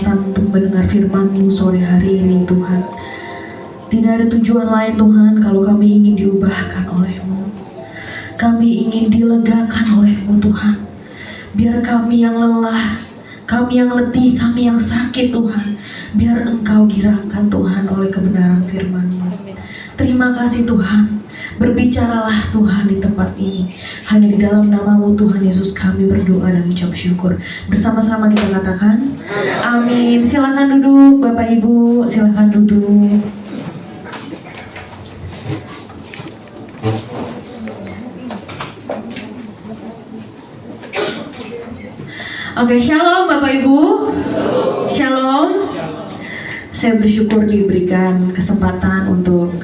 kesempatan untuk mendengar firman-Mu sore hari ini Tuhan. Tidak ada tujuan lain Tuhan kalau kami ingin diubahkan oleh-Mu. Kami ingin dilegakan oleh-Mu Tuhan. Biar kami yang lelah, kami yang letih, kami yang sakit Tuhan, biar Engkau gerakkan Tuhan oleh kebenaran firman-Mu. Terima kasih Tuhan. Berbicaralah Tuhan di tempat ini. Hanya di dalam nama-Mu Tuhan Yesus kami berdoa dan ucap syukur. Bersama-sama kita katakan amin. Silakan duduk Bapak Ibu, silakan duduk. Oke, shalom Bapak Ibu. Shalom. Saya bersyukur diberikan kesempatan untuk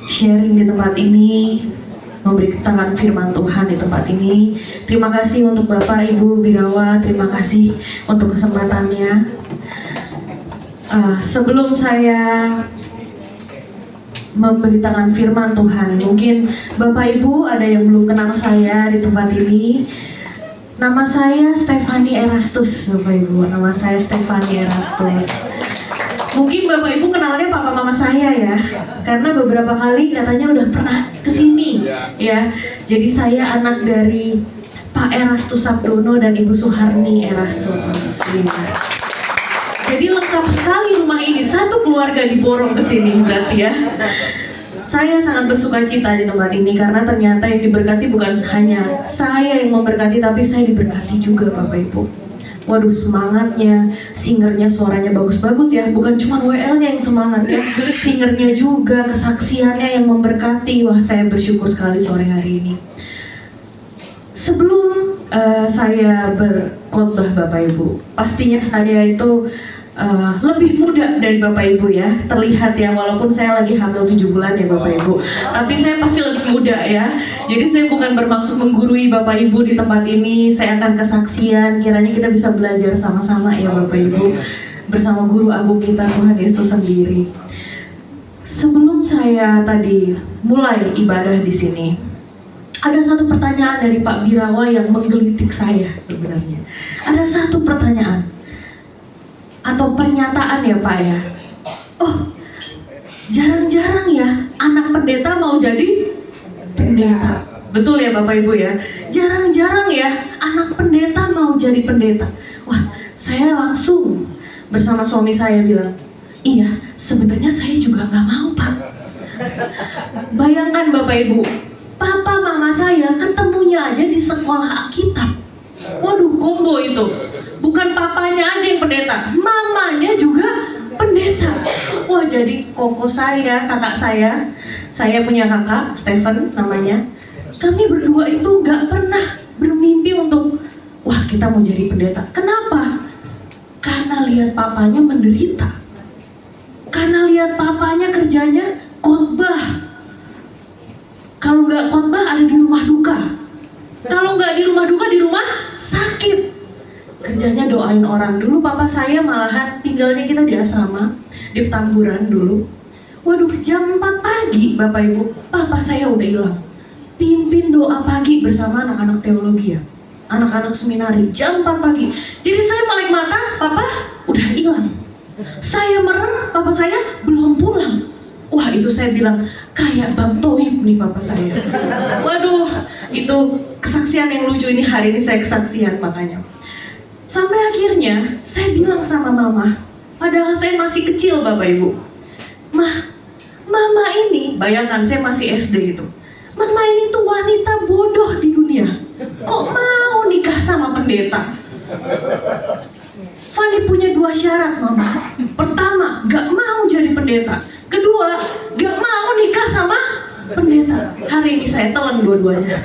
sharing di tempat ini, memberitakan firman Tuhan di tempat ini. Terima kasih untuk Bapak Ibu Birawa, terima kasih untuk kesempatannya. Sebelum saya memberitakan firman Tuhan, mungkin Bapak Ibu ada yang belum kenal saya di tempat ini. Nama saya Stephanie Erastus, Bapak Ibu. Nama saya Stephanie Erastus. Mungkin Bapak Ibu kenalnya papa mama saya ya, karena beberapa kali katanya udah pernah kesini ya. Jadi saya anak dari Pak Erastus Sabdono dan Ibu Suharni Erastus. Jadi lengkap sekali rumah ini, satu keluarga diborong ke sini berarti ya. Saya sangat bersuka cita di tempat ini karena ternyata yang diberkati bukan hanya saya yang memberkati, tapi saya diberkati juga Bapak Ibu. Waduh, semangatnya, singernya suaranya bagus-bagus ya, bukan cuma WL-nya yang semangat ya, singernya juga, kesaksiannya yang memberkati. Wah, saya bersyukur sekali sore hari ini. Sebelum saya berkhotbah Bapak Ibu, pastinya saya itu lebih muda dari Bapak Ibu ya, terlihat ya, walaupun saya lagi hamil 7 bulan ya Bapak Ibu, tapi saya pasti lebih muda ya. Jadi saya bukan bermaksud menggurui Bapak Ibu di tempat ini, saya akan kesaksian, kiranya kita bisa belajar sama-sama ya Bapak Ibu, bersama guru agung kita Tuhan Yesus sendiri. Sebelum saya tadi mulai ibadah di sini, ada satu pertanyaan dari Pak Birawa yang menggelitik saya sebenarnya. Ada satu pertanyaan atau pernyataan ya Pak ya. Oh, jarang-jarang ya anak pendeta mau jadi pendeta. Betul ya Bapak Ibu ya. Jarang-jarang ya anak pendeta mau jadi pendeta. Wah, saya langsung bersama suami saya bilang, iya, sebenarnya saya juga nggak mau Pak. Bayangkan Bapak Ibu, papa mama saya ketemunya aja di sekolah Alkitab. Waduh, combo itu. Bukan papanya aja yang pendeta, mamanya juga pendeta. Wah, jadi koko saya, kakak saya punya kakak, Stephen namanya. Kami berdua itu gak pernah bermimpi untuk, wah kita mau jadi pendeta. Kenapa? Karena lihat papanya menderita. Karena lihat papanya kerjanya khotbah. Kalau gak khotbah ada di rumah duka. Kalau gak di rumah duka, di rumah sakit. Kerjanya doain orang. Dulu papa saya malahan tinggalnya kita di asrama, di Petamburan dulu. Waduh, jam 4 pagi Bapak Ibu, papa saya udah hilang. Pimpin doa pagi bersama anak-anak teologi ya, anak-anak seminari, jam 4 pagi. Jadi saya melek mata, papa udah hilang. Saya merem, papa saya belum pulang. Wah, itu saya bilang, kayak Bang Toib nih papa saya. Waduh, itu kesaksian yang lucu ini, hari ini saya kesaksian makanya. Sampai akhirnya saya bilang sama mama, padahal saya masih kecil Bapak Ibu, mama ini, bayangkan saya masih SD itu, mama ini tuh wanita bodoh di dunia, kok mau nikah sama pendeta? Fanny punya 2 syarat mama. Pertama, gak mau jadi pendeta. Kedua, gak mau nikah sama pendeta. Hari ini saya telan dua-duanya.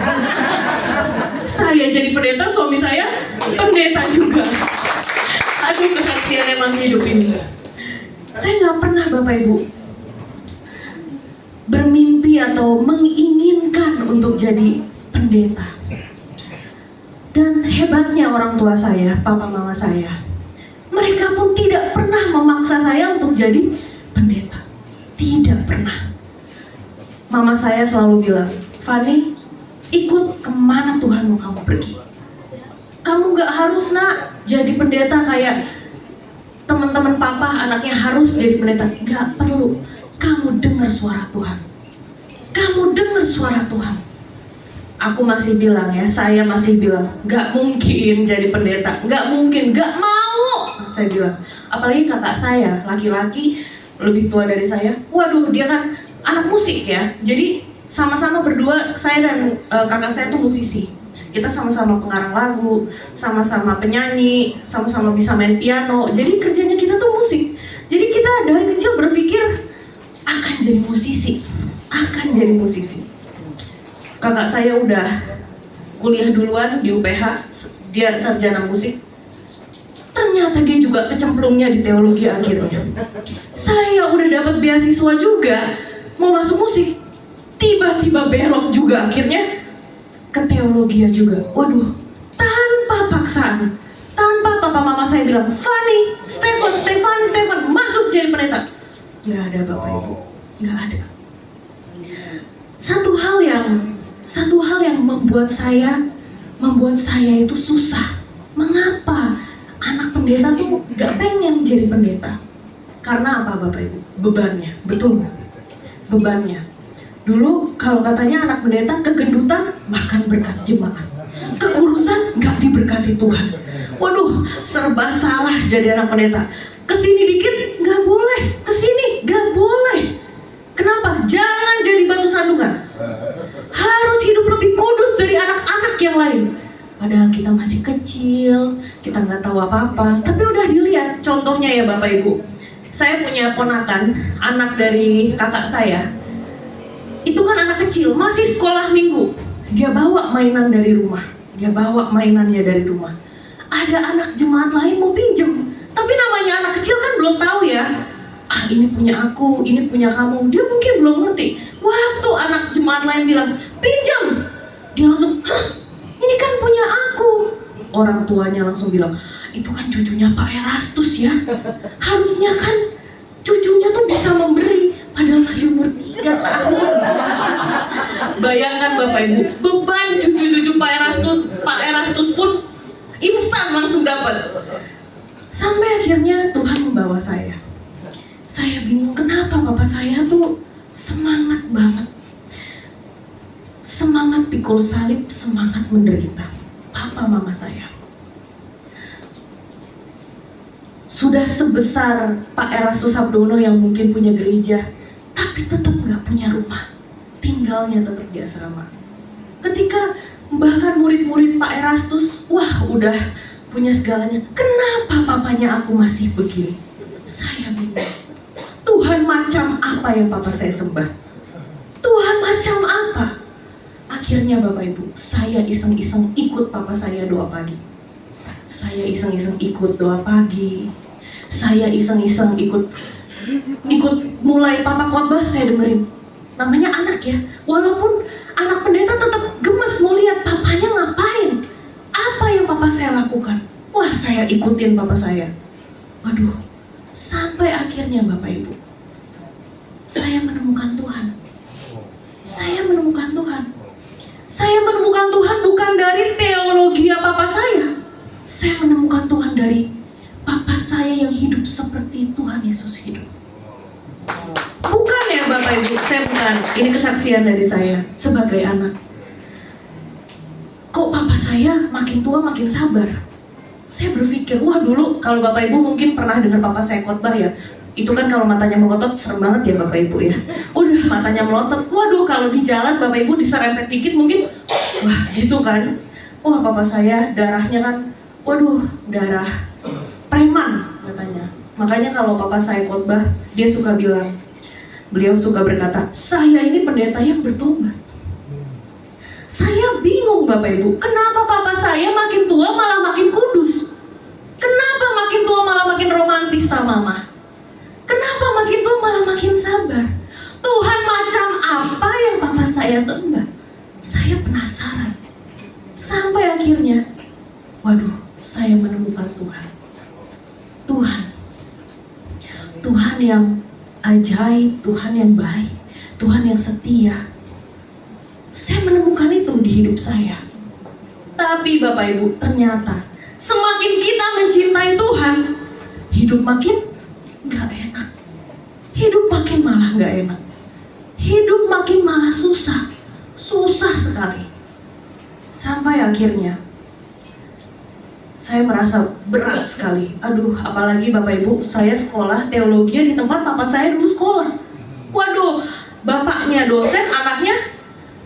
Saya jadi pendeta, suami saya pendeta juga. Aduh, kesaksian emang hidup ini. Saya gak pernah Bapak Ibu bermimpi atau menginginkan untuk jadi pendeta. Dan hebatnya orang tua saya, papa mama saya, mereka pun tidak pernah memaksa saya untuk jadi pendeta. Tidak pernah. Mama saya selalu bilang, Fanny, ikut kemana Tuhan mau kamu pergi. Kamu gak harus nak jadi pendeta kayak papa anaknya harus jadi pendeta. Gak perlu. Kamu dengar suara Tuhan. Kamu dengar suara Tuhan. Aku masih bilang ya, saya masih bilang, gak mungkin jadi pendeta, gak mungkin, gak mau. Saya bilang, apalagi kakak saya, laki-laki, lebih tua dari saya. Waduh, dia kan anak musik ya. Jadi sama-sama berdua, saya dan kakak saya tuh musisi. Kita sama-sama pengarang lagu, sama-sama penyanyi, sama-sama bisa main piano. Jadi kerjanya kita tuh musik. Jadi kita dari kecil berpikir akan jadi musisi, akan jadi musisi. Kakak saya udah kuliah duluan di UPH, dia sarjana musik. Ternyata dia juga kecemplungnya di teologi akhirnya. Saya udah dapat beasiswa juga, mau masuk musik, tiba-tiba belok juga akhirnya ke teologi juga. Waduh, tanpa paksaan, tanpa papa mama saya bilang, Fanny, Stefan, masuk jadi pendeta. Nggak ada Bapak Ibu, nggak ada. Satu hal yang membuat saya itu susah. Mengapa anak pendeta tuh gak pengen jadi pendeta? Karena apa Bapak Ibu? Bebannya, betul nggak? Bebannya. Dulu kalau katanya anak pendeta kegendutan makan berkat jemaat, kekurusan gak diberkati Tuhan. Waduh, serba salah jadi anak pendeta. Kesini dikit gak boleh, kesini gak boleh. Kenapa? Jangan jadi batu sandungan. Harus hidup lebih kudus dari anak-anak yang lain. Padahal kita masih kecil, kita nggak tahu apa-apa. Tapi udah dilihat contohnya ya Bapak Ibu. Saya punya ponakan, anak dari kakak saya. Itu kan anak kecil, masih sekolah minggu. Dia bawa mainan dari rumah. Dia bawa mainannya dari rumah. Ada anak jemaat lain mau pinjem. Tapi namanya anak kecil kan belum tahu ya. Ah, ini punya aku, ini punya kamu. Dia mungkin belum ngerti. Waktu anak jemaat lain bilang, pinjam, dia langsung, hah? Ini kan punya aku. Orang tuanya langsung bilang, itu kan cucunya Pak Erastus ya. Harusnya kan cucunya tuh bisa memberi, padahal masih umur 3 tahun. Bayangkan Bapak Ibu, beban cucu-cucu Pak Erastus pun instan langsung dapat. Sampai akhirnya Tuhan membawa saya. Saya bingung kenapa papa saya tuh semangat banget. Semangat pikul salib, semangat menderita. Papa mama saya. Sudah sebesar Pak Erastus Sabdono yang mungkin punya gereja, tapi tetap gak punya rumah. Tinggalnya tetap di asrama. Ketika bahkan murid-murid Pak Erastus, wah udah punya segalanya. Kenapa papanya aku masih begini? Saya bingung. Tuhan macam apa yang papa saya sembah? Tuhan macam apa? Akhirnya Bapak Ibu, saya iseng-iseng ikut papa saya doa pagi. Saya iseng-iseng ikut doa pagi. Saya iseng-iseng ikut mulai papa khotbah saya dengerin. Namanya anak ya, walaupun anak pendeta tetap gemes mau lihat papanya ngapain. Apa yang papa saya lakukan? Wah, saya ikutin papa saya. Waduh, sampai akhirnya Bapak Ibu, saya menemukan Tuhan. Saya menemukan Tuhan. Saya menemukan Tuhan bukan dari teologi papa saya. Saya menemukan Tuhan dari papa saya yang hidup seperti Tuhan Yesus hidup. Bukan ya Bapak Ibu, saya bukan. Ini kesaksian dari saya sebagai anak. Kok papa saya makin tua makin sabar? Saya berpikir, wah dulu kalau Bapak Ibu mungkin pernah dengar papa saya khotbah ya. Itu kan kalau matanya melotot serem banget ya Bapak Ibu ya. Udah matanya melotot, waduh kalau di jalan Bapak Ibu diserempet dikit mungkin, wah gitu kan. Wah papa saya darahnya kan, waduh darah preman katanya. Makanya kalau papa saya khotbah, dia suka bilang, beliau suka berkata, saya ini pendeta yang bertobat. Saya bingung Bapak Ibu, kenapa papa saya makin tua malah makin kudus? Kenapa makin tua malah makin romantis sama mama? Kenapa makin tua malah makin sabar? Tuhan macam apa yang papa saya sembah? Saya penasaran. Sampai akhirnya, waduh, saya menemukan Tuhan. Tuhan yang ajaib, Tuhan yang baik, Tuhan yang setia. Saya menemukan itu di hidup saya. Tapi Bapak Ibu, ternyata semakin kita mencintai Tuhan, hidup makin hidup makin malah gak enak. Hidup makin malah susah. Susah sekali. Sampai akhirnya saya merasa berat sekali. Aduh, apalagi Bapak Ibu, saya sekolah teologi di tempat papa saya dulu sekolah. Waduh, bapaknya dosen, anaknya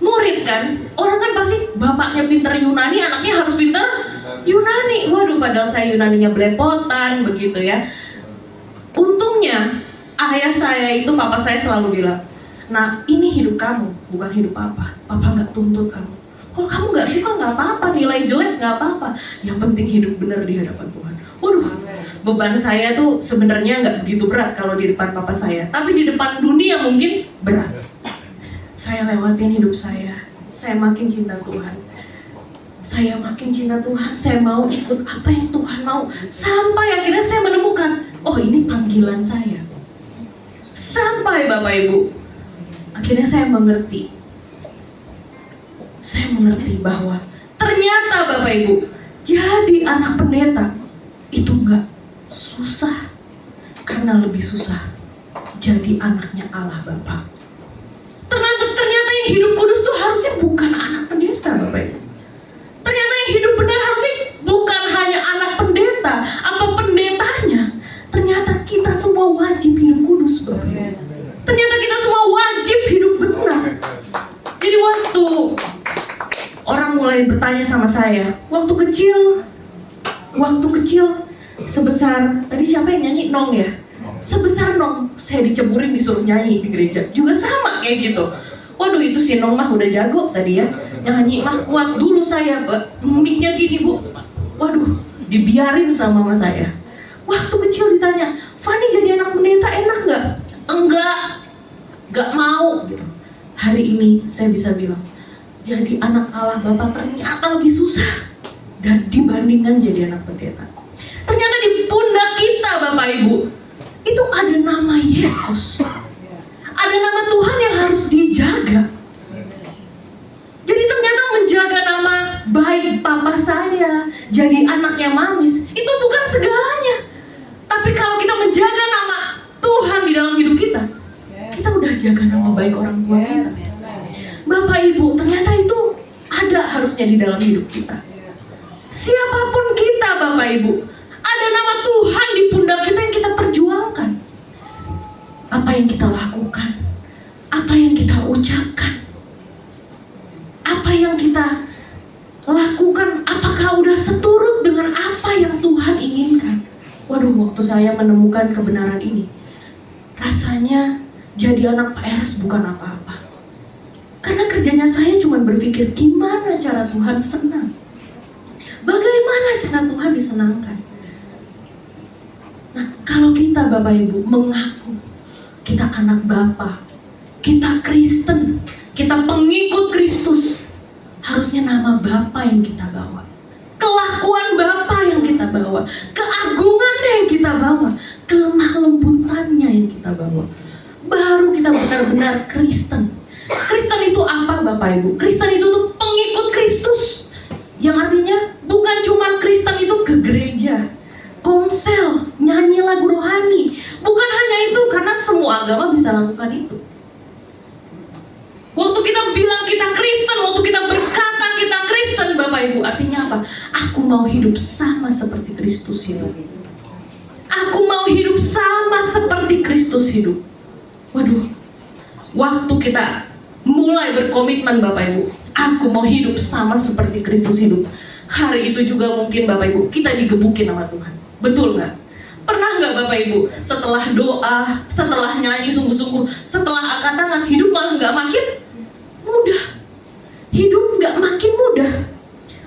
murid kan. Orang kan pasti bapaknya pinter Yunani, anaknya harus pinter Yunani. Waduh, padahal saya Yunaninya belepotan begitu ya. Untungnya ayah saya itu, papa saya selalu bilang, nah ini hidup kamu, bukan hidup papa. Papa gak tuntut kamu. Kalau kamu gak suka gak apa-apa, nilai jelek gak apa-apa. Yang penting hidup benar di hadapan Tuhan. Waduh, beban saya tuh sebenarnya gak begitu berat kalau di depan papa saya. Tapi di depan dunia mungkin berat. Saya lewatin hidup saya makin cinta Tuhan. Saya makin cinta Tuhan, saya mau ikut apa yang Tuhan mau. Sampai akhirnya saya menemukan, oh ini panggilan saya. Sampai Bapak Ibu, akhirnya saya mengerti. Saya mengerti bahwa ternyata Bapak Ibu, jadi anak pendeta itu enggak susah. Karena lebih susah jadi anaknya Allah Bapa. Ternyata yang hidup kudus itu harusnya bukan anak pendeta Bapak Ibu. Ternyata yang hidup benar harusnya bukan hanya anak pendeta atau pendetanya. Ternyata kita semua wajib hidup kudus Bapak Ibu. Ternyata kita semua wajib hidup benar. Jadi waktu orang mulai bertanya sama saya, waktu kecil sebesar, tadi siapa yang nyanyi? Nong ya? Sebesar Nong, saya diceburin disuruh nyanyi di gereja. Juga sama kayak gitu. Waduh, itu si Nong mah udah jago tadi ya. Nyanyi mah kuat. Dulu saya, mic-nya gini Bu. Waduh, dibiarin sama mama saya. Waktu kecil ditanya, Fani jadi anak pendeta enak gak? Enggak mau gitu. Hari ini saya bisa bilang, jadi anak Allah Bapa ternyata lebih susah dan dibandingkan jadi anak pendeta. Ternyata di pundak kita Bapak Ibu itu ada nama Yesus, ada nama Tuhan yang harus dijaga. Jadi ternyata menjaga nama baik papa saya, jadi anaknya mamis, itu bukan segalanya. Tapi kalau kita menjaga nama Tuhan di dalam hidup kita, kita udah jaga nama baik orang tua kita. Bapak Ibu, ternyata itu ada harusnya di dalam hidup kita. Siapapun kita Bapak Ibu, ada nama Tuhan di pundak kita yang kita perjuangkan. Apa yang kita lakukan, apa yang kita ucapkan, apa yang kita lakukan, apakah udah seturut dengan apa yang Tuhan inginkan. Waduh, waktu saya menemukan kebenaran ini, rasanya jadi anak Pak Eras bukan apa-apa. Karena kerjanya saya cuma berpikir gimana cara Tuhan senang, bagaimana cara Tuhan disenangkan. Nah, kalau kita Bapak Ibu mengaku kita anak Bapa, kita Kristen, kita pengikut Kristus, harusnya nama Bapa yang kita bawa, kelakuan Bapa yang kita bawa, keagungannya yang kita bawa, kelemah lembutannya yang kita bawa. Baru kita benar-benar Kristen. Kristen itu apa Bapak Ibu? Kristen itu tuh pengikut Kristus. Yang artinya bukan cuma Kristen itu ke gereja, komsel, nyanyi lagu rohani. Bukan hanya itu, karena semua agama bisa lakukan itu. Waktu kita bilang kita Kristen, waktu kita berkata kita Kristen Bapak Ibu, artinya apa? Aku mau hidup sama seperti Kristus hidup. Aku mau hidup sama seperti Kristus hidup. Waduh, waktu kita mulai berkomitmen Bapak Ibu, aku mau hidup sama seperti Kristus hidup, hari itu juga mungkin Bapak Ibu kita digebukin sama Tuhan. Betul nggak? Pernah nggak Bapak Ibu setelah doa, setelah nyanyi sungguh-sungguh, setelah angkat tangan, hidup malah nggak makin mudah? Hidup nggak makin mudah.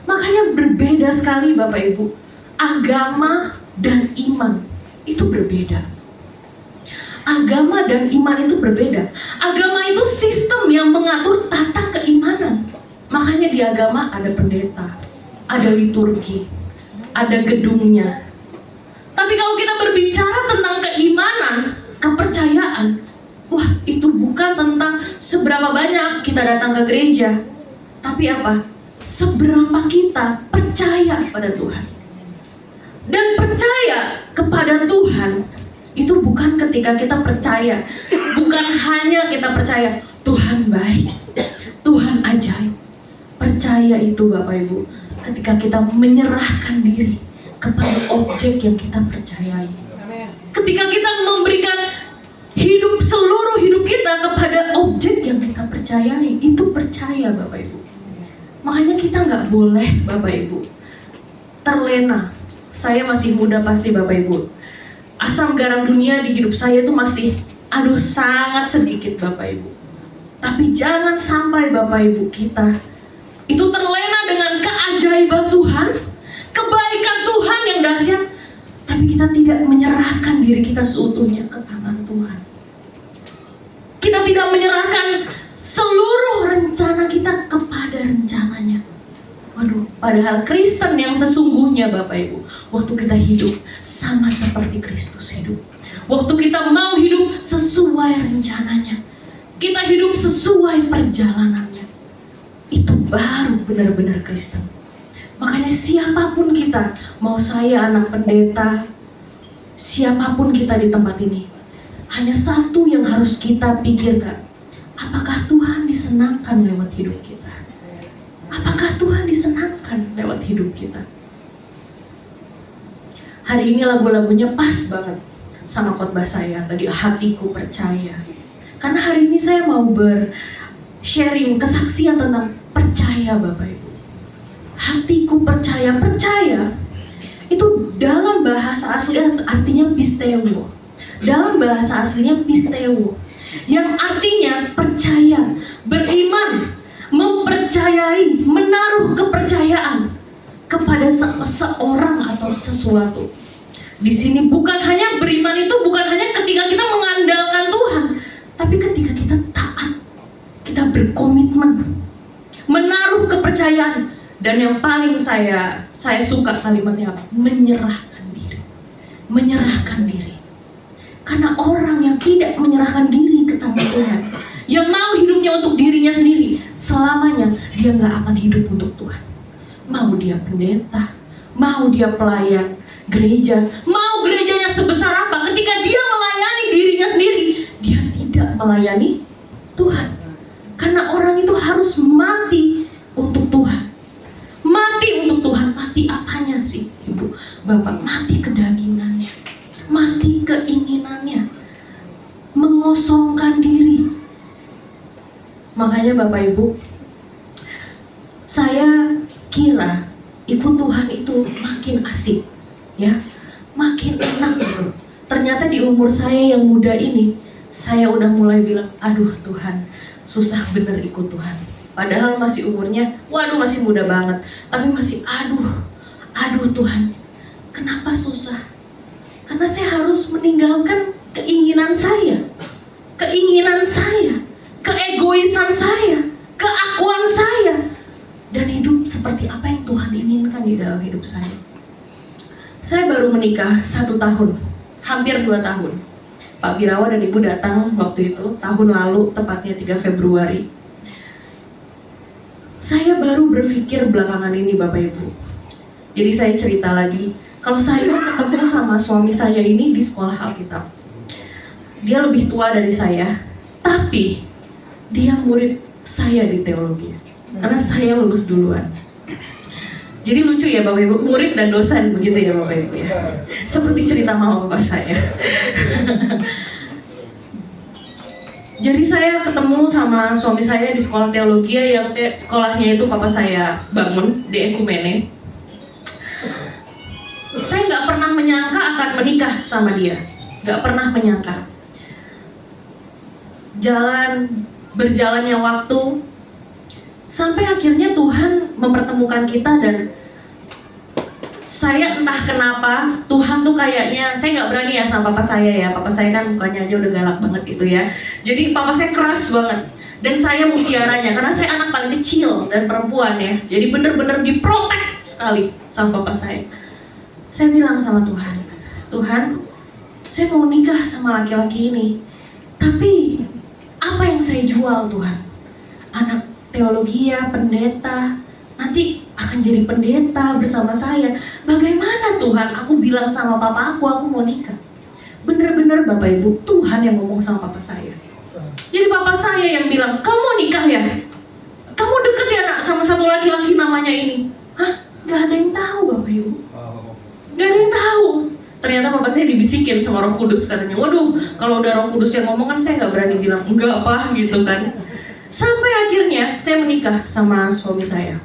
Makanya berbeda sekali Bapak Ibu, agama dan iman itu berbeda. Agama dan iman itu berbeda. Agama itu sistem yang mengatur tata keimanan. Makanya di agama ada pendeta, ada liturgi, ada gedungnya. Tapi kalau kita berbicara tentang keimanan, kepercayaan, wah itu bukan tentang seberapa banyak kita datang ke gereja, tapi apa? Seberapa kita percaya pada Tuhan. Dan percaya kepada Tuhan Itu bukan ketika kita percaya, bukan hanya kita percaya Tuhan baik, Tuhan ajaib. Percaya itu Bapak Ibu, ketika kita menyerahkan diri kepada objek yang kita percayai. Ketika kita memberikan seluruh hidup kita kepada objek yang kita percayai, itu percaya Bapak Ibu. Makanya kita nggak boleh Bapak Ibu terlena. Saya masih muda pasti Bapak Ibu. Asam garam dunia di hidup saya itu masih sangat sedikit Bapak Ibu. Tapi jangan sampai Bapak Ibu kita itu terlena dengan keajaiban Tuhan, kebaikan Tuhan yang dahsyat, tapi kita tidak menyerahkan diri kita seutuhnya ke tangan Tuhan. Kita tidak menyerahkan seluruh rencana kita kepada rencananya. Waduh, padahal Kristen yang sesungguhnya Bapak Ibu, waktu kita hidup sama seperti Kristus hidup. Waktu kita mau hidup sesuai rencananya, kita hidup sesuai perjalanannya, itu baru benar-benar Kristen. Makanya siapapun kita, mau saya anak pendeta, siapapun kita di tempat ini, hanya satu yang harus kita pikirkan, apakah Tuhan disenangkan lewat hidup kita? Apakah Tuhan disenangkan lewat hidup kita? Hari ini lagu-lagunya pas banget sama khotbah saya tadi, hatiku percaya. Karena hari ini saya mau sharing kesaksian tentang percaya Bapak Ibu. Hatiku percaya, percaya itu dalam bahasa asli artinya pisteuo. Dalam bahasa aslinya pisteuo, yang artinya percaya, beriman, mempercayai, menaruh kepercayaan kepada seseorang atau sesuatu. Di sini bukan hanya beriman, itu bukan hanya ketika kita mengandalkan Tuhan, tapi ketika kita taat, kita berkomitmen, menaruh kepercayaan. Dan yang paling saya suka kalimatnya apa? Menyerahkan diri. Menyerahkan diri. Karena orang yang tidak menyerahkan diri ke tangan Tuhan, yang mau hidupnya untuk dirinya sendiri, selamanya dia nggak akan hidup untuk Tuhan. Mau dia pendeta, mau dia pelayan gereja, mau gerejanya sebesar apa, ketika dia melayani dirinya sendiri, dia tidak melayani Tuhan. Karena orang itu harus mati untuk Tuhan. Mati untuk Tuhan. Mati apanya sih Ibu Bapak? Mati kedagingannya, mati keinginannya, mengosongkan diri. Makanya Bapak Ibu, saya kira ikut Tuhan itu makin asik, ya, makin enak gitu. Ternyata di umur saya yang muda ini, saya udah mulai bilang, aduh Tuhan, susah bener ikut Tuhan. Padahal masih umurnya, masih muda banget, tapi masih aduh Tuhan, kenapa susah? Karena saya harus meninggalkan keinginan saya, keegoisan saya, keakuan saya, dan hidup seperti apa yang Tuhan inginkan di dalam hidup saya. Saya baru menikah 1 tahun, hampir 2 tahun. Pak Birawa dan Ibu datang waktu itu, tahun lalu, tepatnya 3 Februari. Saya baru berpikir belakangan ini Bapak Ibu. Jadi saya cerita lagi, kalau saya ketemu sama suami saya ini di sekolah Alkitab. Dia lebih tua dari saya, tapi dia murid saya di teologi. Karena saya lulus duluan. Jadi lucu ya Bapak Ibu, murid dan dosen begitu ya Bapak Ibu ya. Seperti cerita mama bapak saya. Jadi saya ketemu sama suami saya di sekolah teologi yang sekolahnya itu papa saya bangun di Ekumene. Saya nggak pernah menyangka akan menikah sama dia, nggak pernah menyangka. Berjalannya waktu, sampai akhirnya Tuhan mempertemukan kita. Dan saya entah kenapa Tuhan tuh kayaknya, saya nggak berani ya sama papa saya ya. Papa saya kan mukanya aja udah galak banget gitu ya. Jadi papa saya keras banget. Dan saya mutiaranya, karena saya anak paling kecil dan perempuan ya. Jadi bener-bener diprotek sekali sama papa saya. Saya bilang sama Tuhan, Tuhan, saya mau nikah sama laki-laki ini, tapi apa yang saya jual Tuhan? Anak teologi ya, pendeta, nanti akan jadi pendeta bersama saya. Bagaimana Tuhan? Aku bilang sama papa aku mau nikah. Bener-bener Bapak Ibu, Tuhan yang ngomong sama papa saya. Jadi papa saya yang bilang, kamu nikah ya? Kamu deket ya nak sama satu laki-laki namanya ini? Hah? Gak ada yang tahu Bapak Ibu. Gak ada yang tahu. Ternyata papa saya dibisikin sama Roh Kudus katanya. Waduh, kalau udah Roh Kudus yang ngomong kan saya gak berani bilang enggak apa gitu kan. Sampai akhirnya saya menikah sama suami saya.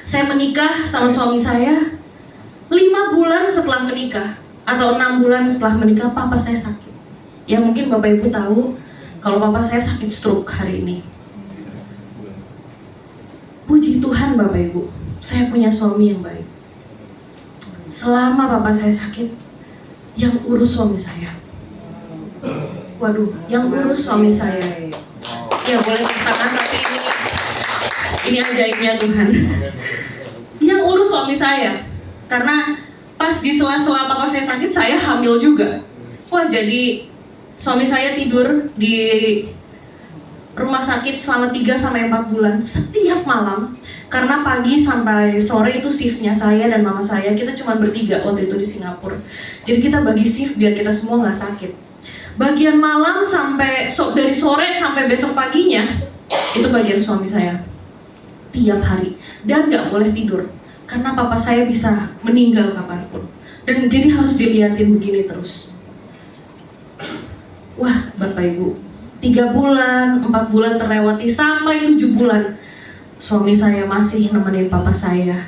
Saya menikah sama suami saya 5 bulan setelah menikah atau 6 bulan setelah menikah papa saya sakit. Ya mungkin Bapak Ibu tahu kalau papa saya sakit stroke hari ini. Puji Tuhan Bapak Ibu, saya punya suami yang baik. Selama papa saya sakit, yang urus suami saya. Waduh, yang urus suami saya. Ya boleh tepuk tangan, tapi ini ajaibnya Tuhan. Yang urus suami saya. Karena pas di sela-sela papa saya sakit, saya hamil juga. Wah, jadi suami saya tidur di rumah sakit selama 3-4 bulan setiap malam. Karena pagi sampai sore itu shiftnya saya dan mama saya. Kita cuma bertiga waktu itu di Singapura. Jadi kita bagi shift biar kita semua nggak sakit. Bagian malam sampai dari sore sampai besok paginya itu bagian suami saya. Tiap hari. Dan nggak boleh tidur. Karena papa saya bisa meninggal kapanpun. Dan jadi harus dilihatin begini terus. Wah Bapak Ibu, 3 bulan, 4 bulan terlewati sampai 7 bulan suami saya masih nemenin papa saya.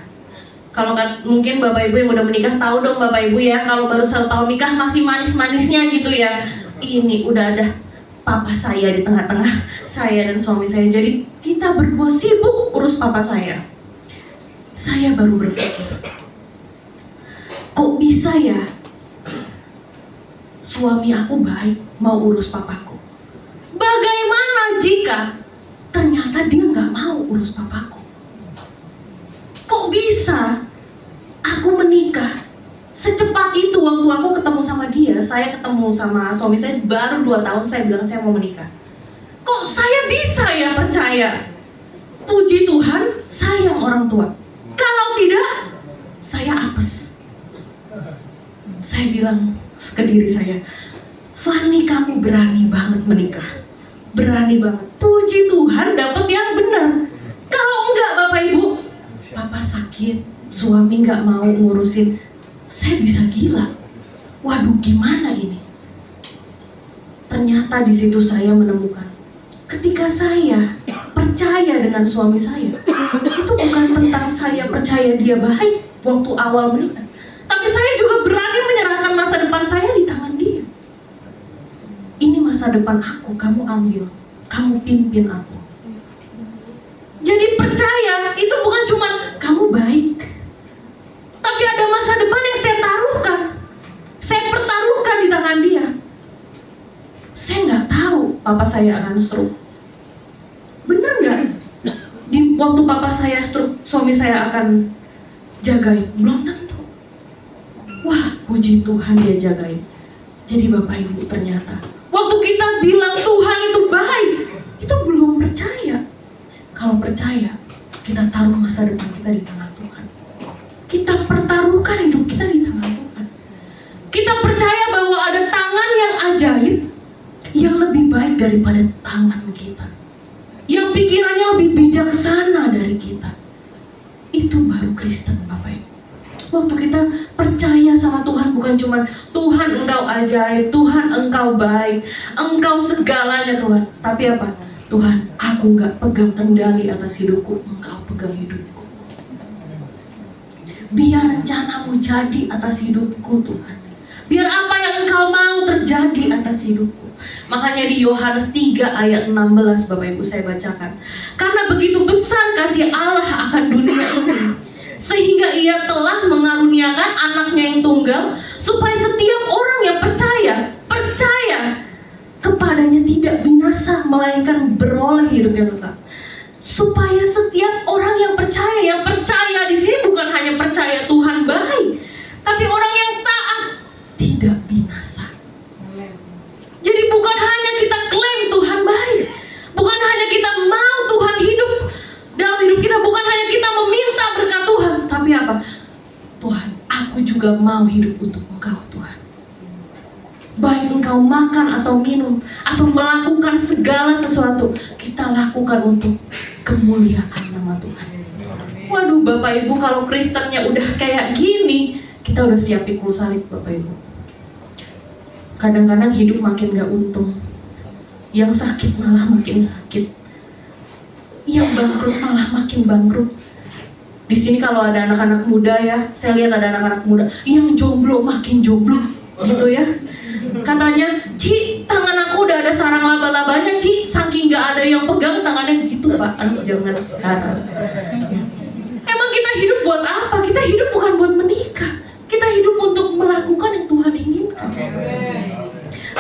Kalau kan mungkin Bapak Ibu yang udah menikah tahu dong Bapak Ibu ya, kalau baru 1 tahun nikah masih manis-manisnya gitu ya. Ini udah ada papa saya di tengah-tengah saya dan suami saya. Jadi kita berdua sibuk urus papa saya. Saya baru berpikir, kok bisa ya suami aku baik mau urus papaku? Bagaimana jika ternyata dia nggak mau urus papaku? Kok bisa aku menikah secepat itu? Waktu aku ketemu sama dia, saya ketemu sama suami saya baru 2 tahun, saya bilang saya mau menikah. Kok saya bisa ya percaya? Puji Tuhan, sayang orang tua. Kalau tidak, saya apes. Saya bilang ke diri saya, Fanny kamu berani banget menikah. Berani banget. Puji Tuhan dapat yang benar. Kalau enggak Bapak Ibu, papa sakit, suami nggak mau ngurusin, saya bisa gila. Waduh gimana ini? Ternyata di situ saya menemukan, ketika saya percaya dengan suami saya, itu bukan tentang saya percaya dia baik waktu awal menikah, tapi saya juga berani menyerahkan masa depan saya di tangan dia. Ini masa depan aku, kamu ambil, kamu pimpin aku. Jadi percaya itu bukan cuma kamu baik, tapi ada masa depan yang saya taruhkan, saya pertaruhkan di tangan dia. Saya nggak tahu papa saya akan stroke. Bener nggak? Di waktu papa saya stroke, suami saya akan jagain? Belum tentu. Wah, puji Tuhan dia jagain. Jadi Bapak Ibu ternyata waktu kita bilang Tuhan itu baik, itu belum percaya. Kalau percaya, kita taruh masa depan kita di tangan Tuhan. Kita pertaruhkan hidup kita di tangan Tuhan. Kita percaya bahwa ada tangan yang ajaib yang lebih baik daripada tangan kita, yang pikirannya lebih bijaksana dari kita. Itu baru Kristen Bapak Ibu. Waktu kita percaya sama Tuhan, bukan cuma Tuhan engkau ajaib, Tuhan engkau baik, engkau segalanya Tuhan. Tapi apa? Tuhan, aku gak pegang kendali atas hidupku, engkau pegang hidupku. Biar rencanamu jadi atas hidupku Tuhan. Biar apa yang engkau mau terjadi atas hidupku. Makanya di Yohanes 3 ayat 16 Bapak Ibu saya bacakan. Karena begitu besar kasih Allah akan dunia ini, sehingga ia telah mengaruniakan anaknya yang tunggal, supaya setiap orang yang percaya kepadanya tidak binasa, melainkan beroleh hidup yang kekal. Supaya setiap orang yang percaya di sini bukan hanya percaya Tuhan baik, tapi orang yang taat tidak binasa. Jadi bukan hanya kita klaim Tuhan baik, bukan hanya kita mau Tuhan hidup dalam hidup kita, bukan hanya kita meminta berkat Tuhan, tapi apa? Tuhan, aku juga mau hidup untuk Engkau Tuhan. Baik engkau makan atau minum atau melakukan segala sesuatu, kita lakukan untuk kemuliaan nama Tuhan. Waduh Bapak Ibu, kalau Kristennya udah kayak gini, kita udah siap pikul salib Bapak Ibu. Kadang-kadang hidup makin gak untung, yang sakit malah makin sakit, yang bangkrut malah makin bangkrut. Di sini kalau ada anak-anak muda ya, saya lihat ada anak-anak muda yang jomblo makin jomblo gitu ya. Katanya, Ci, tangan aku udah ada sarang laba-labanya, Ci, saking gak ada yang pegang tangannya gitu Pak, anak zaman sekarang. Emang kita hidup buat apa? Kita hidup bukan buat menikah. Kita hidup untuk melakukan yang Tuhan inginkan.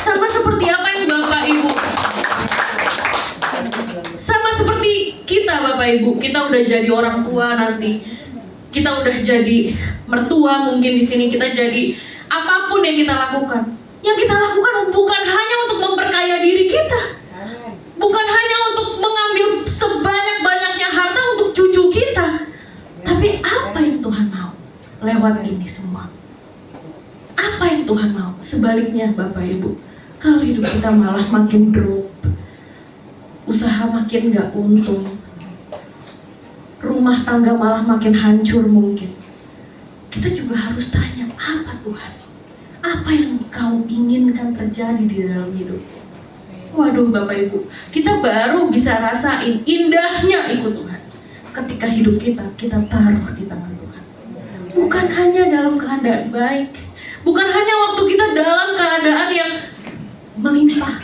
Sama seperti apa yang Bapak Ibu, sama seperti kita Bapak Ibu, kita udah jadi orang tua nanti, kita udah jadi mertua mungkin di sini, kita jadi apapun yang kita lakukan. Yang kita lakukan bukan hanya untuk memperkaya diri kita, bukan hanya untuk mengambil sebanyak-banyaknya harta untuk cucu kita, tapi apa yang Tuhan mau lewat ini semua? Apa yang Tuhan mau? Sebaliknya Bapak Ibu, kalau hidup kita malah makin drop, usaha makin gak untung, rumah tangga malah makin hancur mungkin, kita juga harus tanya, apa Tuhan? Apa yang kau inginkan terjadi di dalam hidup? Waduh Bapak Ibu, kita baru bisa rasain indahnya ikut Tuhan ketika hidup kita taruh di tangan Tuhan. Bukan hanya dalam keadaan baik, bukan hanya waktu kita dalam keadaan yang melimpah,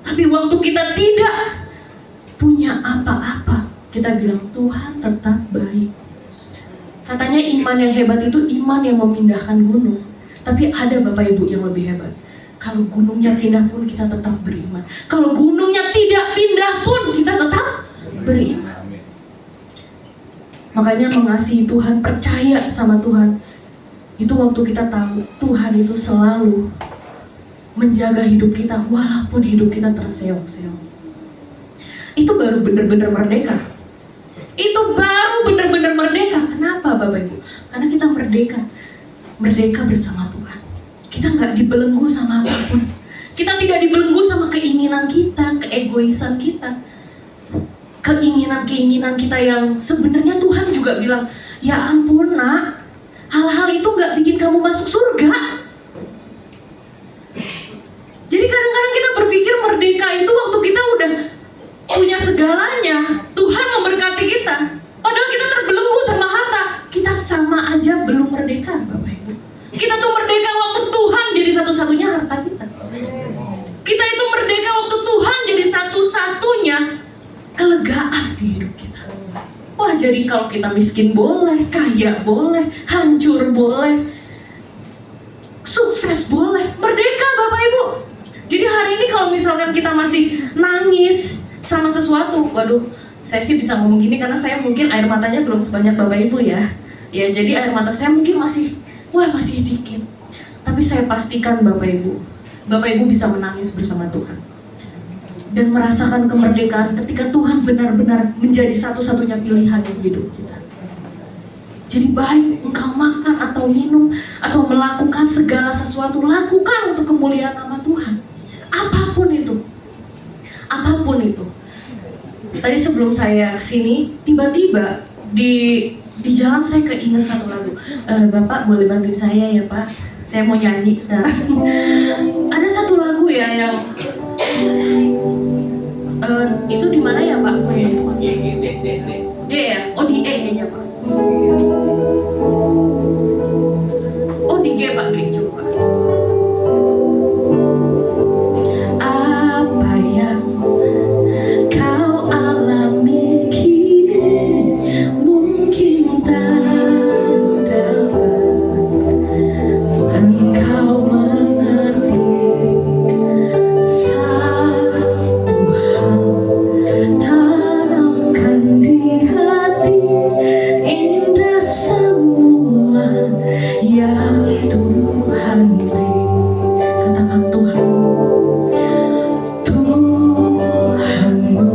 tapi waktu kita tidak punya apa-apa, kita bilang Tuhan tetap baik. Katanya iman yang hebat itu iman yang memindahkan gunung. Tapi ada Bapak Ibu yang lebih hebat. Kalau gunungnya pindah pun kita tetap beriman. Kalau gunungnya tidak pindah pun kita tetap beriman. Makanya mengasihi Tuhan, percaya sama Tuhan, itu waktu kita tahu Tuhan itu selalu menjaga hidup kita walaupun hidup kita terseok-seok. Itu baru benar-benar merdeka. Itu baru benar-benar merdeka. Kenapa Bapak Ibu? Karena kita merdeka bersama Tuhan. Kita nggak dibelenggu sama apapun. Kita tidak dibelenggu sama keinginan kita, keegoisan kita, keinginan kita yang sebenarnya Tuhan juga bilang, ya ampun nak, hal-hal itu nggak bikin kamu masuk surga. Jadi kadang-kadang kita berpikir merdeka itu waktu kita udah punya segalanya, Tuhan memberkati kita, padahal kita terbelenggu sama harta. Kita sama aja belum merdeka Bapak Ibu. Kita tuh merdeka waktu Tuhan jadi satu-satunya harta kita. Kita itu merdeka waktu Tuhan jadi satu-satunya kelegaan di hidup kita. Wah, jadi kalau kita miskin boleh, kaya boleh, hancur boleh, sukses boleh, merdeka Bapak Ibu. Jadi hari ini kalau misalkan kita masih nangis sama sesuatu, waduh, saya sih bisa ngomong gini karena saya mungkin air matanya belum sebanyak Bapak Ibu ya. Ya, jadi air mata saya mungkin masih dikit. Tapi saya pastikan Bapak Ibu bisa menangis bersama Tuhan dan merasakan kemerdekaan ketika Tuhan benar-benar menjadi satu-satunya pilihan di hidup kita. Jadi baik engkau makan atau minum atau melakukan segala sesuatu, lakukan untuk kemuliaan nama Tuhan. Apapun itu. Tadi sebelum saya kesini, tiba-tiba di jalan saya keinget satu lagu. Bapak boleh bantuin saya ya Pak? Saya mau nyanyi sekarang. Ada satu lagu ya yang itu di mana ya Pak? D ya? Oh di E kayaknya Pak. Oh di G Pak, G coba. Apa yang kau alami kini mungkin tak dapat engkau mengerti. Satu hal tanamkan di hati, indah semua yang Tuhan beri. Katakan Tuhan, Tuhanmu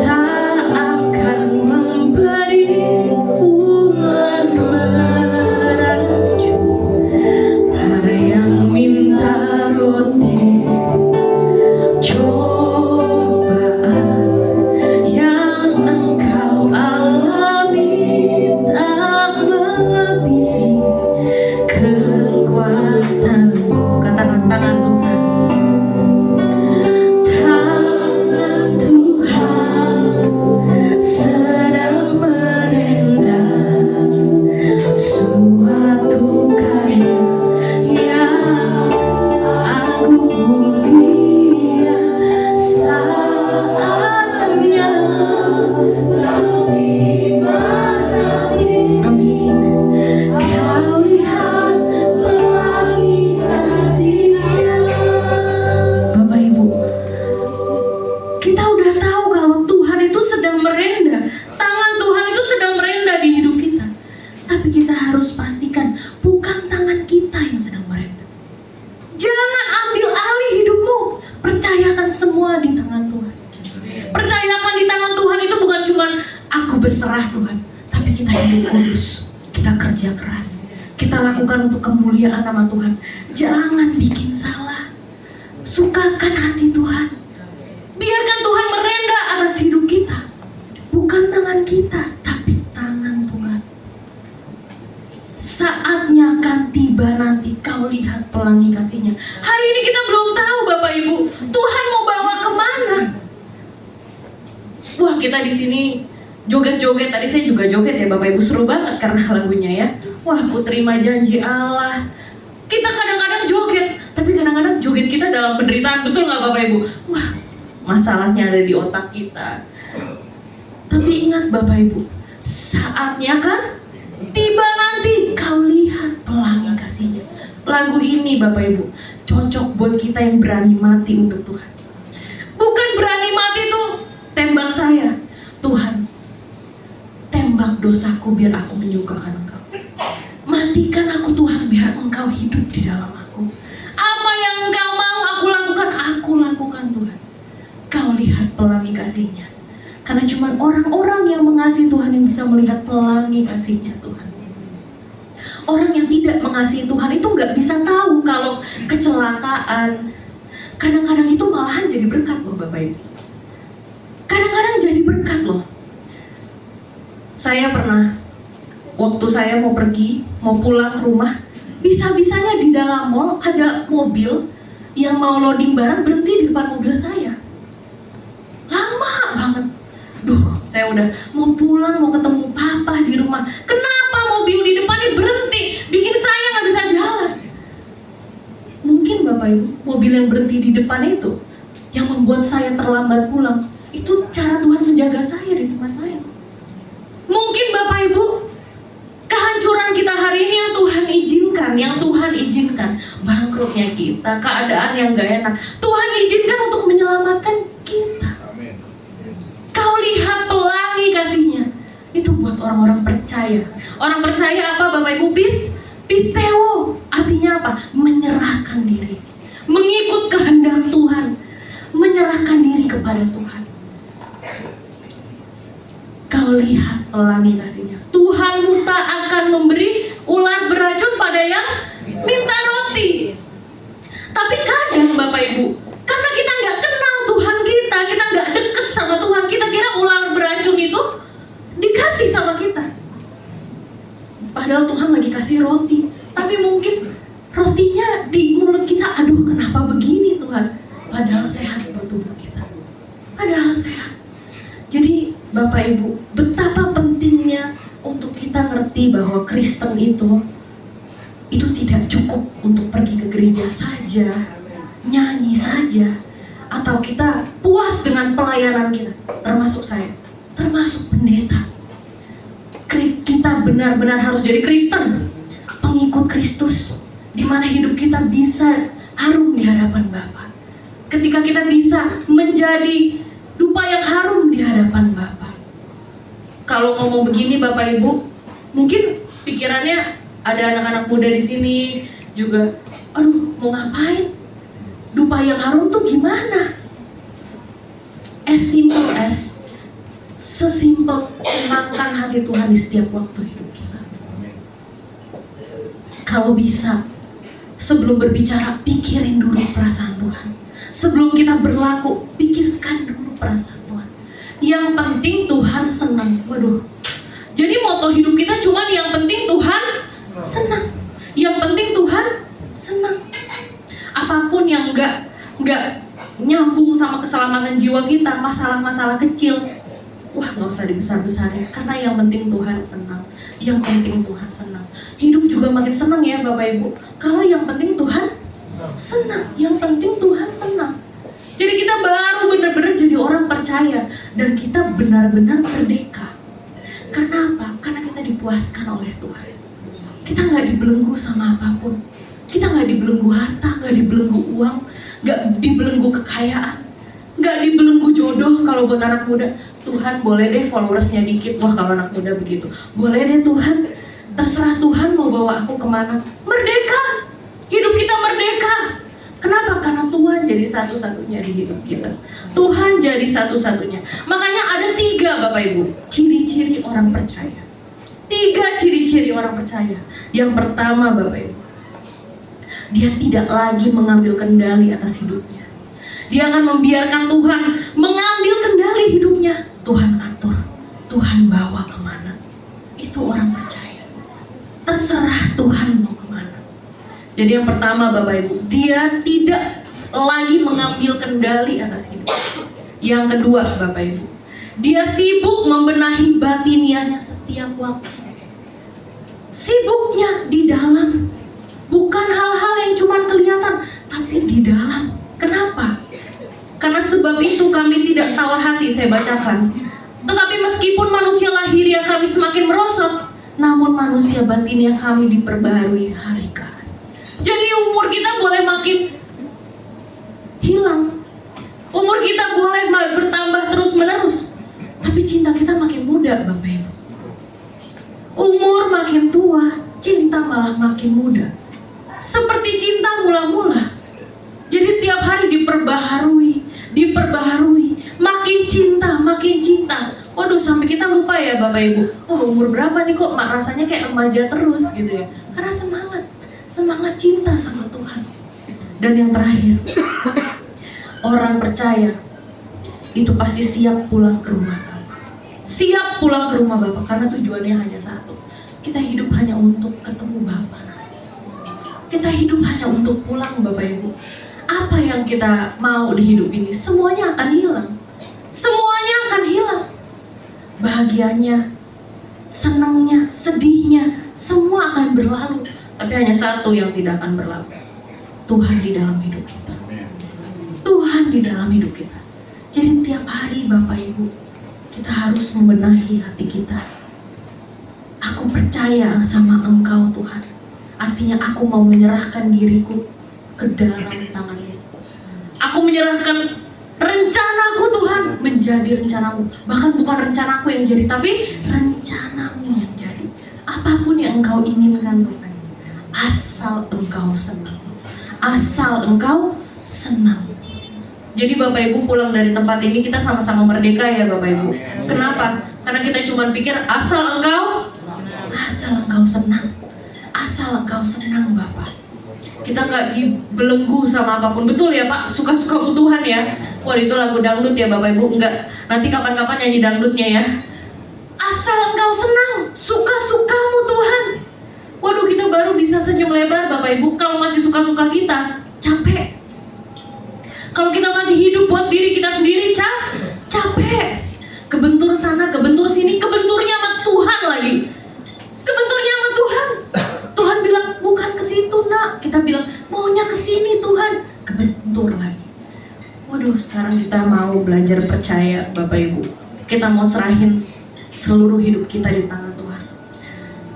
tak akan memberi ulang merajuk pada yang minta tangan Tuhan. Tangan Tuhan sedang merendam suatu karya yang agung mulia. Saatnya lebih menarik. Amin. Kau lihat pelangi kasih-Nya. Bapak Ibu, kita udah tahu kalau Tuhan itu sedang merendah, tangan Tuhan itu sedang merendah di hidup kita. Tapi kita harus pastikan bukan tangan kita yang sedang merendah. Jangan ambil alih hidupmu. Percayakan semua di tangan Tuhan. Percayakan di tangan Tuhan itu bukan cuma aku berserah Tuhan, tapi kita hidup kudus, kita kerja keras, kita lakukan untuk kemuliaan nama Tuhan. Jangan bikin salah. Sukakan hati Tuhan. Biarkan Tuhan merendah atas hidup kita. Bukan tangan kita, tapi tangan Tuhan. Saatnya akan tiba nanti kau lihat pelangi kasih-Nya. Hari ini kita belum tahu Bapak Ibu, Tuhan mau bawa kemana. Wah, kita di sini joget-joget. Tadi saya juga joget ya Bapak Ibu, seru banget karena lagunya ya. Wah, ku terima janji Allah. Kita kadang-kadang joget, tapi kadang-kadang joget kita dalam penderitaan, betul nggak Bapak Ibu? Wah, masalahnya ada di otak kita. Tapi ingat Bapak Ibu, saatnya kan tiba nanti kau lihat pelangi kasih-Nya. Lagu ini Bapak Ibu cocok buat kita yang berani mati untuk Tuhan. Bukan berani mati tuh tembak saya, Tuhan tembak dosaku biar aku menyukakan Engkau. Matikan aku Tuhan biar Engkau hidup di dalam aku. Apa yang Engkau mau aku lakukan Tuhan. Kau lihat pelangi kasih-Nya. Karena cuma orang-orang yang mengasihi Tuhan yang bisa melihat pelangi kasih-Nya Tuhan. Orang yang tidak mengasihi Tuhan itu nggak bisa tahu kalau kecelakaan. Kadang-kadang itu malahan jadi berkat loh Bapak Ibu. Kadang-kadang jadi berkat loh. Saya pernah, waktu saya mau pergi, mau pulang ke rumah, bisa-bisanya di dalam mall ada mobil yang mau loading barang berhenti di depan mobil saya. Lama banget. Duh, saya udah mau pulang, mau ketemu papa di rumah. Kenapa mobil di depannya berhenti? Bikin saya nggak bisa jalan. Mungkin Bapak Ibu, mobil yang berhenti di depan itu yang membuat saya terlambat pulang. Itu cara Tuhan menjaga saya di tempat lain. Mungkin Bapak Ibu, kehancuran kita hari ini yang Tuhan izinkan, bangkrutnya kita, keadaan yang gak enak, Tuhan izinkan untuk menyelamatkan kita. Kau lihat pelangi kasih-Nya. Itu buat orang-orang percaya. Orang percaya apa Bapak Ibu? Pisteo. Artinya apa? Menyerahkan diri. Mengikut kehendak Tuhan. Menyerahkan diri kepada Tuhan. Kau lihat pelangi kasih-Nya. Tuhanmu tak akan memberi ular beracun pada yang minta roti. Tapi kadang Bapak Ibu, karena kita nggak kenal Tuhan kita nggak deket sama Tuhan, kita kira ular beracun itu dikasih sama kita. Padahal Tuhan lagi kasih roti, tapi mungkin rotinya di mulut kita, aduh kenapa begini Tuhan? Padahal sehat buat tubuh kita. Padahal sehat. Jadi Bapak Ibu, betapa pentingnya untuk kita ngerti bahwa Kristen itu tidak cukup untuk pergi ke gereja saja, nyanyi saja, atau kita puas dengan pelayanan kita. Termasuk saya, termasuk pendeta. Kita benar-benar harus jadi Kristen, pengikut Kristus, di mana hidup kita bisa harum di hadapan Bapa. Ketika kita bisa menjadi dupa yang harum di hadapan Bapa. Kalau ngomong begini Bapak Ibu, mungkin pikirannya ada anak-anak muda di sini juga, aduh mau ngapain? Dupa yang harum tuh gimana? As simple as, sesimpel senangkan hati Tuhan di setiap waktu hidup kita. Kalau bisa, sebelum berbicara, pikirin dulu perasaan Tuhan. Sebelum kita berlaku, pikirkan dulu perasaan Tuhan. Yang penting Tuhan senang. Waduh. Jadi moto hidup kita cuma yang penting Tuhan senang. Yang penting Tuhan senang. Apapun yang nggak nyambung sama keselamatan jiwa kita, masalah-masalah kecil, wah nggak usah dibesar-besarin, karena yang penting Tuhan senang. Yang penting Tuhan senang. Hidup juga makin senang ya Bapak Ibu, kalau yang penting Tuhan senang. Yang penting Tuhan senang. Jadi kita baru benar-benar jadi orang percaya, dan kita benar-benar merdeka. Karena apa? Karena kita dipuaskan oleh Tuhan. Kita nggak dibelenggu sama apapun. Kita nggak dibelenggu harta, nggak dibelenggu uang, nggak dibelenggu kekayaan, nggak dibelenggu jodoh. Kalau buat anak muda, Tuhan boleh deh followersnya dikit. Wah kalau anak muda begitu, boleh deh Tuhan, terserah Tuhan mau bawa aku kemana. Merdeka, hidup kita merdeka. Kenapa? Karena Tuhan jadi satu-satunya di hidup kita. Tuhan jadi satu-satunya. Makanya ada 3 Bapak Ibu ciri-ciri orang percaya. 3 ciri-ciri orang percaya. Yang pertama Bapak Ibu, dia tidak lagi mengambil kendali atas hidupnya. Dia akan membiarkan Tuhan mengambil kendali hidupnya. Tuhan atur, Tuhan bawa kemana. Itu orang percaya. Terserah Tuhan mau kemana. Jadi yang pertama Bapak Ibu, dia tidak lagi mengambil kendali atas hidup. Yang kedua Bapak Ibu, dia sibuk membenahi batiniahnya setiap waktu. Sibuknya di dalam, bukan hal-hal yang cuma kelihatan, tapi di dalam. Kenapa? Karena sebab itu kami tidak tawar hati, saya bacakan. Tetapi meskipun manusia lahiriah kami semakin merosot, namun manusia batiniah kami diperbarui hari ke hari. Jadi umur kita boleh makin hilang, umur kita boleh bertambah terus menerus, tapi cinta kita makin muda Bapak Ibu. Umur makin tua, cinta malah makin muda. Seperti cinta mula-mula. Jadi tiap hari diperbaharui, makin cinta, makin cinta. Waduh, sampai kita lupa ya Bapak Ibu. Oh umur berapa nih kok rasanya kayak remaja terus gitu ya. Karena semangat cinta sama Tuhan. Dan yang terakhir, orang percaya itu pasti siap pulang ke rumah Bapa. Siap pulang ke rumah Bapa karena tujuannya hanya satu. Kita hidup hanya untuk ketemu Bapa. Kita hidup hanya untuk pulang Bapak Ibu. Apa yang kita mau di hidup ini, semuanya akan hilang. Semuanya akan hilang. Bahagianya, senangnya, sedihnya, semua akan berlalu. Tapi hanya satu yang tidak akan berlalu. Tuhan di dalam hidup kita. Tuhan di dalam hidup kita. Jadi tiap hari Bapak Ibu, kita harus membenahi hati kita. Aku percaya sama Engkau Tuhan. Artinya aku mau menyerahkan diriku ke dalam tangan-Mu. Aku menyerahkan rencanaku Tuhan menjadi rencanamu. Bahkan bukan rencanaku yang jadi, tapi rencanamu yang jadi. Apapun yang Engkau inginkan Tuhan, asal Engkau senang. Asal Engkau senang. Jadi Bapak Ibu pulang dari tempat ini kita sama-sama merdeka ya Bapak Ibu. Kenapa? Karena kita cuma pikir asal Engkau senang. Asal Engkau senang Bapak. Kita nggak dibelenggu sama apapun. Betul ya Pak, suka-sukamu Tuhan ya. Wah itu lagu dangdut ya Bapak Ibu. Enggak, nanti kapan-kapan nyanyi dangdutnya ya. Asal Engkau senang, suka-sukamu Tuhan. Waduh kita baru bisa senyum lebar Bapak Ibu kalau masih suka-suka kita. Capek. Kalau kita masih hidup buat diri kita sendiri, capek. Kebentur sana, kebentur sini, kebenturnya sama Tuhan lagi. Kebenturnya sama Tuhan. Tuhan bilang bukan ke situ nak. Kita bilang maunya ke sini Tuhan. Kebentur lagi. Waduh sekarang kita mau belajar percaya Bapak Ibu. Kita mau serahin seluruh hidup kita di tangan Tuhan.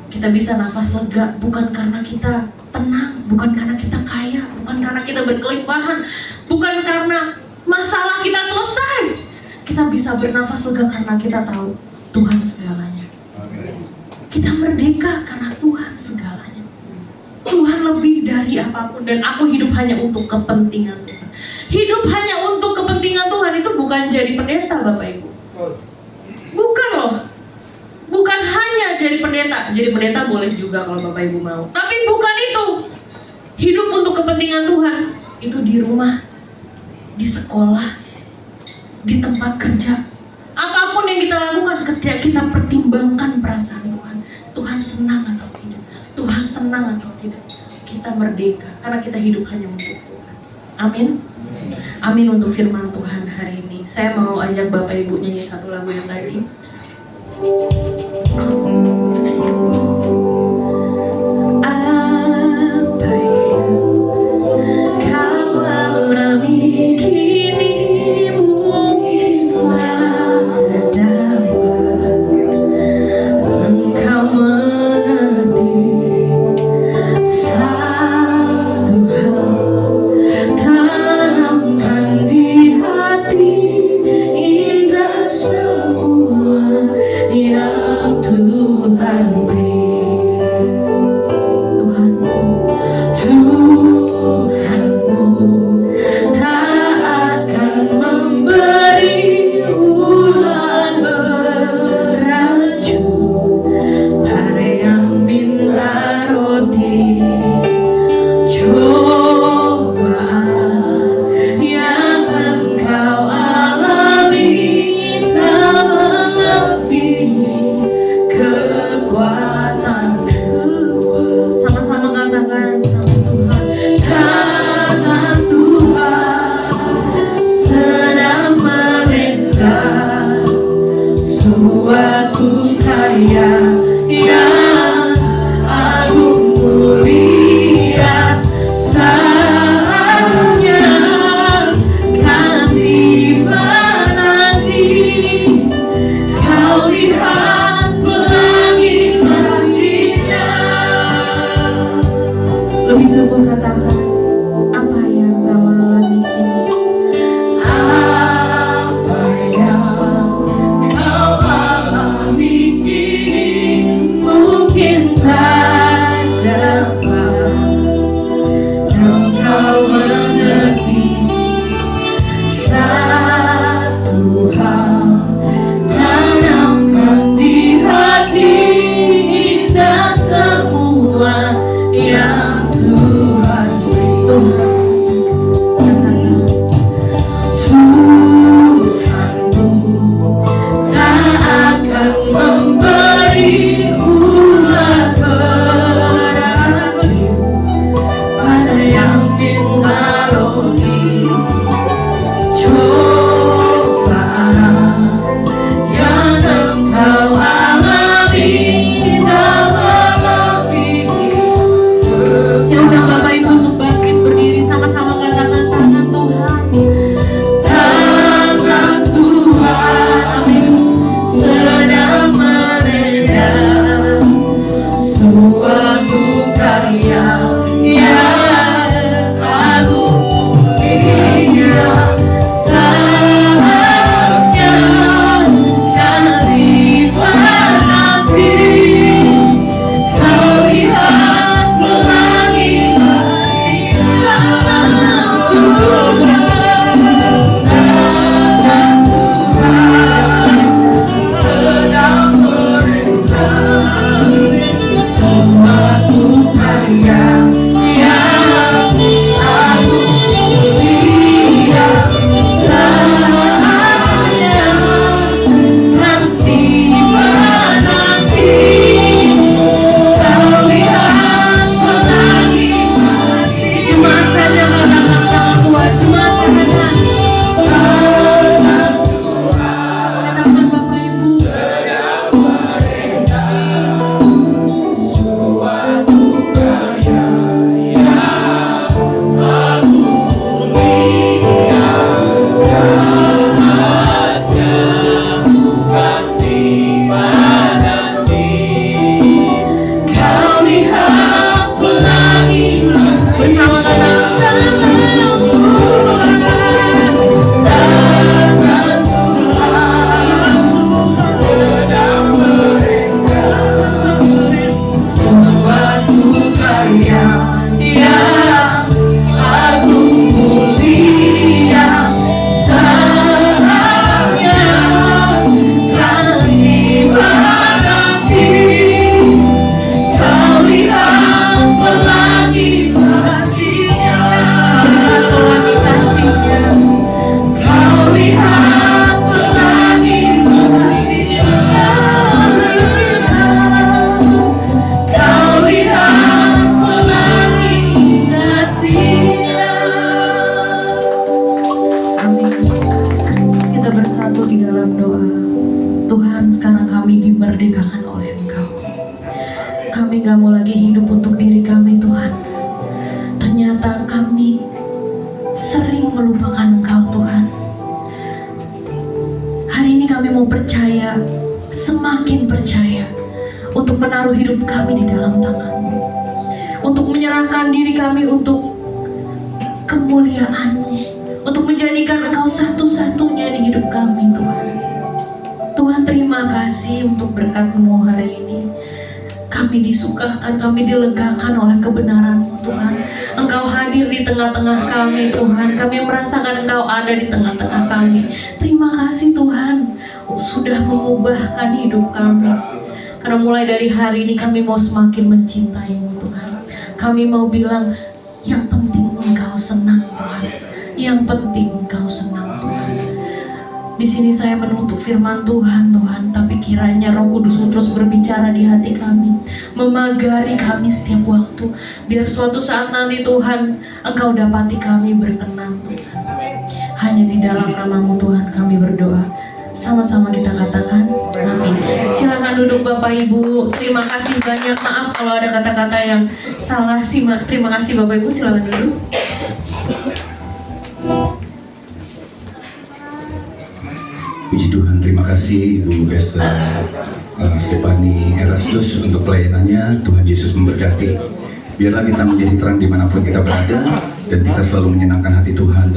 Kita bisa nafas lega bukan karena kita tenang, bukan karena kita kaya, bukan karena kita berkelimpahan, bukan karena masalah kita selesai. Kita bisa bernafas lega karena kita tahu Tuhan segalanya. Kita merdeka karena Tuhan segalanya. Tuhan lebih dari apapun, dan aku hidup hanya untuk kepentingan Tuhan. Hidup hanya untuk kepentingan Tuhan itu bukan jadi pendeta Bapak Ibu. Bukan loh. Bukan hanya jadi pendeta. Jadi pendeta boleh juga kalau Bapak Ibu mau. Tapi bukan itu. Hidup untuk kepentingan Tuhan itu di rumah, di sekolah, di tempat kerja. Apapun yang kita lakukan, ketika kita pertimbangkan perasaan Tuhan. Tuhan senang atau tidak, Tuhan senang atau tidak, kita merdeka karena kita hidup hanya untuk Tuhan. Amin. Amin untuk firman Tuhan hari ini. Saya mau ajak Bapak Ibu nyanyi satu lagu yang tadi. Apa yang kau alami kini mungkinlah dapat engkau mengerti satu hal, tanamkan di hati indah semua yang Tuhan bersatu di dalam doa. Tuhan, sekarang kami dimerdekakan oleh Engkau. Kami gak mau lagi hidup untuk diri kami, Tuhan. Ternyata kami sering melupakan Engkau, Tuhan. Hari ini kami mau percaya, semakin percaya, untuk menaruh hidup kami di dalam tangan-Mu, untuk menyerahkan diri kami untuk kemuliaan-Mu, untuk menjadikan Engkau satu-satunya di hidup kami, Tuhan. Tuhan, terima kasih untuk berkat-Mu hari ini. Kami disukakan, kami dilegakan oleh kebenaran-Mu, Tuhan. Engkau hadir di tengah-tengah kami, Tuhan. Kami merasakan Engkau ada di tengah-tengah kami. Terima kasih, Tuhan, sudah mengubahkan hidup kami. Karena mulai dari hari ini kami mau semakin mencintai-Mu, Tuhan. Kami mau bilang, yang penting Engkau senang, Tuhan. Yang penting Engkau senang, Tuhan. Di sini saya menuntut firman Tuhan, Tuhan, tapi kiranya Roh Kudus terus berbicara di hati kami, memagari kami setiap waktu, biar suatu saat nanti Tuhan, Engkau dapati kami berkenan, Tuhan. Hanya di dalam nama-Mu, Tuhan, kami berdoa. Sama-sama kita katakan, amin. Silakan duduk Bapak Ibu. Terima kasih banyak. Maaf kalau ada kata-kata yang salah. Terima kasih Bapak Ibu. Silakan duduk. Puji Tuhan, terima kasih Ibu Pastor Stefani Erastus untuk pelayanannya. Tuhan Yesus memberkati. Biarlah kita menjadi terang dimanapun kita berada, dan kita selalu menyenangkan hati Tuhan.